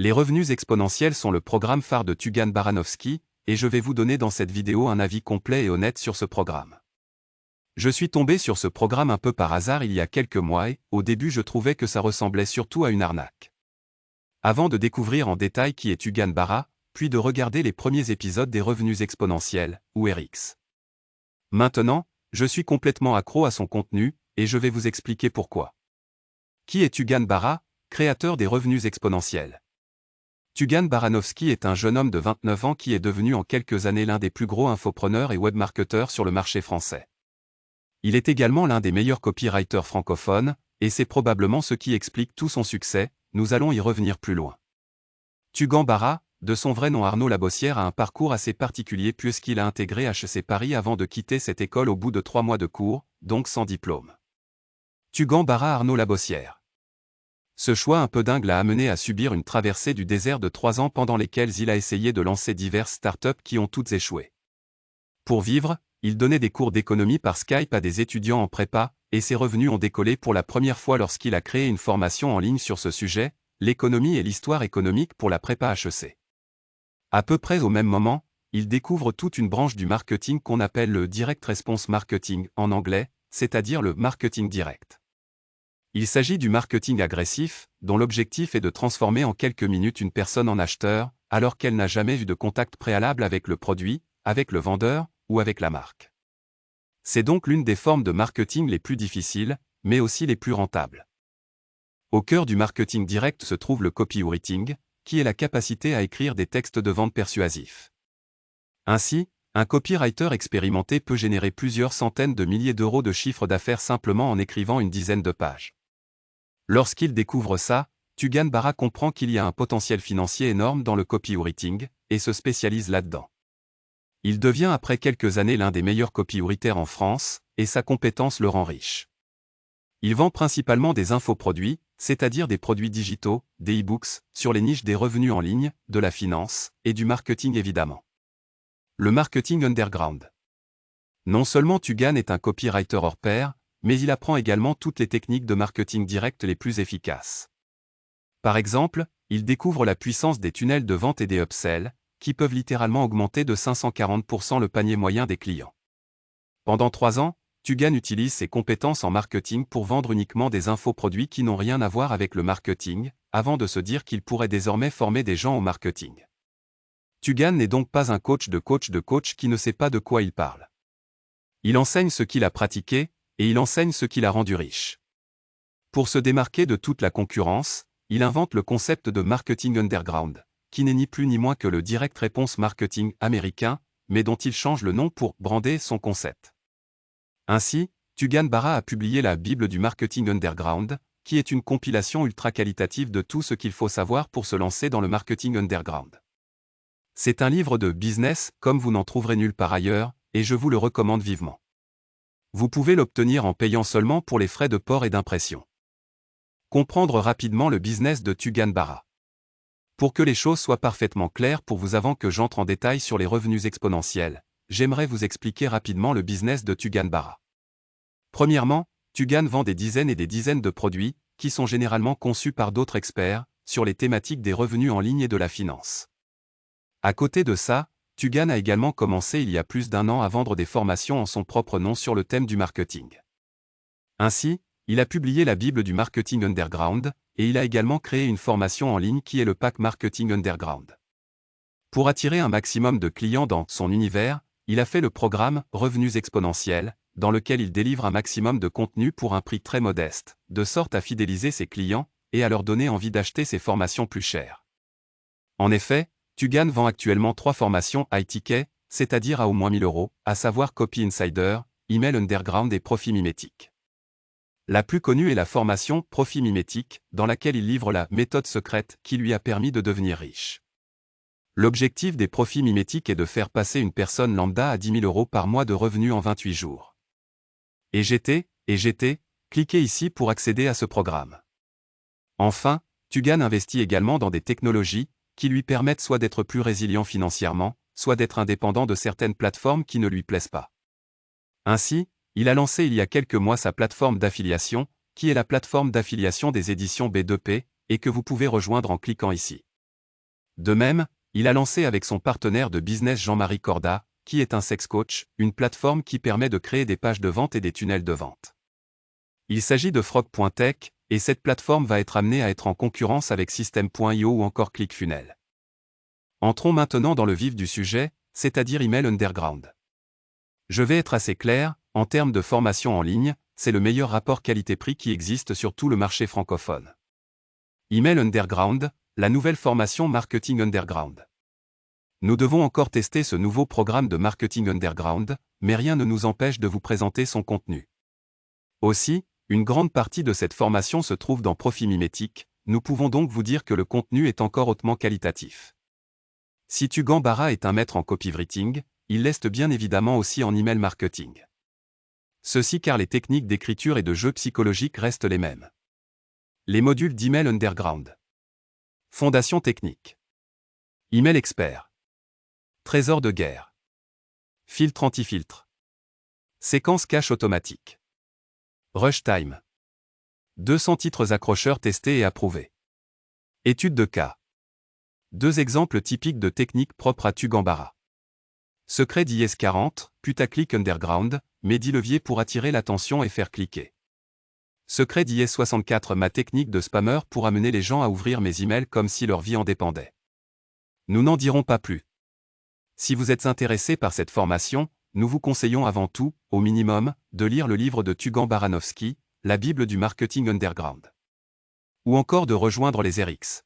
Les revenus exponentiels sont le programme phare de Tugan Baranovsky, et je vais vous donner dans cette vidéo un avis complet et honnête sur ce programme. Je suis tombé sur ce programme un peu par hasard il y a quelques mois et, au début je trouvais que ça ressemblait surtout à une arnaque. Avant de découvrir en détail qui est Tugan Bara, puis de regarder les premiers épisodes des revenus exponentiels, ou RX. Maintenant, je suis complètement accro à son contenu, et je vais vous expliquer pourquoi. Qui est Tugan Bara, créateur des revenus exponentiels? Tugan Baranovsky est un jeune homme de 29 ans qui est devenu en quelques années l'un des plus gros infopreneurs et webmarketeurs sur le marché français. Il est également l'un des meilleurs copywriters francophones, et c'est probablement ce qui explique tout son succès, nous allons y revenir plus loin. Tugan Bara, de son vrai nom Arnaud Labossière, a un parcours assez particulier puisqu'il a intégré HEC Paris avant de quitter cette école au bout de 3 mois de cours, donc sans diplôme. Tugan Bara Arnaud Labossière. Ce choix un peu dingue l'a amené à subir une traversée du désert de 3 ans pendant lesquels il a essayé de lancer diverses startups qui ont toutes échoué. Pour vivre, il donnait des cours d'économie par Skype à des étudiants en prépa, et ses revenus ont décollé pour la première fois lorsqu'il a créé une formation en ligne sur ce sujet, l'économie et l'histoire économique pour la prépa HEC. À peu près au même moment, il découvre toute une branche du marketing qu'on appelle le Direct Response Marketing en anglais, c'est-à-dire le marketing direct. Il s'agit du marketing agressif, dont l'objectif est de transformer en quelques minutes une personne en acheteur, alors qu'elle n'a jamais eu de contact préalable avec le produit, avec le vendeur, ou avec la marque. C'est donc l'une des formes de marketing les plus difficiles, mais aussi les plus rentables. Au cœur du marketing direct se trouve le copywriting, qui est la capacité à écrire des textes de vente persuasifs. Ainsi, un copywriter expérimenté peut générer plusieurs centaines de milliers d'euros de chiffre d'affaires simplement en écrivant une dizaine de pages. Lorsqu'il découvre ça, Tugan Bara comprend qu'il y a un potentiel financier énorme dans le copywriting, et se spécialise là-dedans. Il devient après quelques années l'un des meilleurs copywriters en France, et sa compétence le rend riche. Il vend principalement des infoproduits, c'est-à-dire des produits digitaux, des e-books, sur les niches des revenus en ligne, de la finance, et du marketing évidemment. Le marketing underground. Non seulement Tugan est un copywriter hors pair, mais il apprend également toutes les techniques de marketing direct les plus efficaces. Par exemple, il découvre la puissance des tunnels de vente et des upsells, qui peuvent littéralement augmenter de 540% le panier moyen des clients. Pendant 3 ans, Tugan utilise ses compétences en marketing pour vendre uniquement des infoproduits qui n'ont rien à voir avec le marketing, avant de se dire qu'il pourrait désormais former des gens au marketing. Tugan n'est donc pas un coach qui ne sait pas de quoi il parle. Il enseigne ce qu'il a pratiqué, et il enseigne ce qui l'a rendu riche. Pour se démarquer de toute la concurrence, il invente le concept de marketing underground, qui n'est ni plus ni moins que le direct response marketing américain, mais dont il change le nom pour brander son concept. Ainsi, Tugan Bara a publié la Bible du marketing underground, qui est une compilation ultra qualitative de tout ce qu'il faut savoir pour se lancer dans le marketing underground. C'est un livre de business, comme vous n'en trouverez nulle part ailleurs, et je vous le recommande vivement. Vous pouvez l'obtenir en payant seulement pour les frais de port et d'impression. Comprendre rapidement le business de Tugan Bara. Pour que les choses soient parfaitement claires pour vous avant que j'entre en détail sur les revenus exponentiels, j'aimerais vous expliquer rapidement le business de Tugan Bara. Premièrement, Tugan vend des dizaines et des dizaines de produits, qui sont généralement conçus par d'autres experts, sur les thématiques des revenus en ligne et de la finance. À côté de ça, Tugan a également commencé il y a plus d'1 an à vendre des formations en son propre nom sur le thème du marketing. Ainsi, il a publié la Bible du marketing underground, et il a également créé une formation en ligne qui est le pack Marketing Underground. Pour attirer un maximum de clients dans son univers, il a fait le programme Revenus exponentiels, dans lequel il délivre un maximum de contenu pour un prix très modeste, de sorte à fidéliser ses clients, et à leur donner envie d'acheter ses formations plus chères. En effet, Tugan vend actuellement 3 formations high ticket, c'est-à-dire à au moins 1000 euros, à savoir Copy Insider, Email Underground et Profit Mimétique. La plus connue est la formation Profit Mimétique, dans laquelle il livre la méthode secrète qui lui a permis de devenir riche. L'objectif des profits mimétiques est de faire passer une personne lambda à 10 000 euros par mois de revenus en 28 jours. Et cliquez ici pour accéder à ce programme. Enfin, Tugan investit également dans des technologies qui lui permettent soit d'être plus résilient financièrement, soit d'être indépendant de certaines plateformes qui ne lui plaisent pas. Ainsi, il a lancé il y a quelques mois sa plateforme d'affiliation, qui est la plateforme d'affiliation des éditions B2P, et que vous pouvez rejoindre en cliquant ici. De même, il a lancé avec son partenaire de business Jean-Marie Corda, qui est un sex coach, une plateforme qui permet de créer des pages de vente et des tunnels de vente. Il s'agit de Frog.tech, et cette plateforme va être amenée à être en concurrence avec System.io ou encore ClickFunnels. Entrons maintenant dans le vif du sujet, c'est-à-dire Email Underground. Je vais être assez clair, en termes de formation en ligne, c'est le meilleur rapport qualité-prix qui existe sur tout le marché francophone. Email Underground, la nouvelle formation Marketing Underground. Nous devons encore tester ce nouveau programme de Marketing Underground, mais rien ne nous empêche de vous présenter son contenu. Aussi, une grande partie de cette formation se trouve dans Profi-Mimétique, nous pouvons donc vous dire que le contenu est encore hautement qualitatif. Si Tugan Barra est un maître en copywriting, il l'est bien évidemment aussi en email marketing. Ceci car les techniques d'écriture et de jeu psychologique restent les mêmes. Les modules d'Email Underground. Fondation technique. Email expert. Trésor de guerre. Filtre anti-filtre. Séquence cache automatique. Rush time. 200 titres accrocheurs testés et approuvés. Étude de cas. 2 exemples typiques de techniques propres à Tugan Barra. Secret d'IS40, putaclic underground, mes 10 leviers pour attirer l'attention et faire cliquer. Secret d'IS64, ma technique de spammer pour amener les gens à ouvrir mes emails comme si leur vie en dépendait. Nous n'en dirons pas plus. Si vous êtes intéressé par cette formation, nous vous conseillons avant tout, au minimum, de lire le livre de Tugan Baranovsky, La Bible du marketing underground. Ou encore de rejoindre les RX.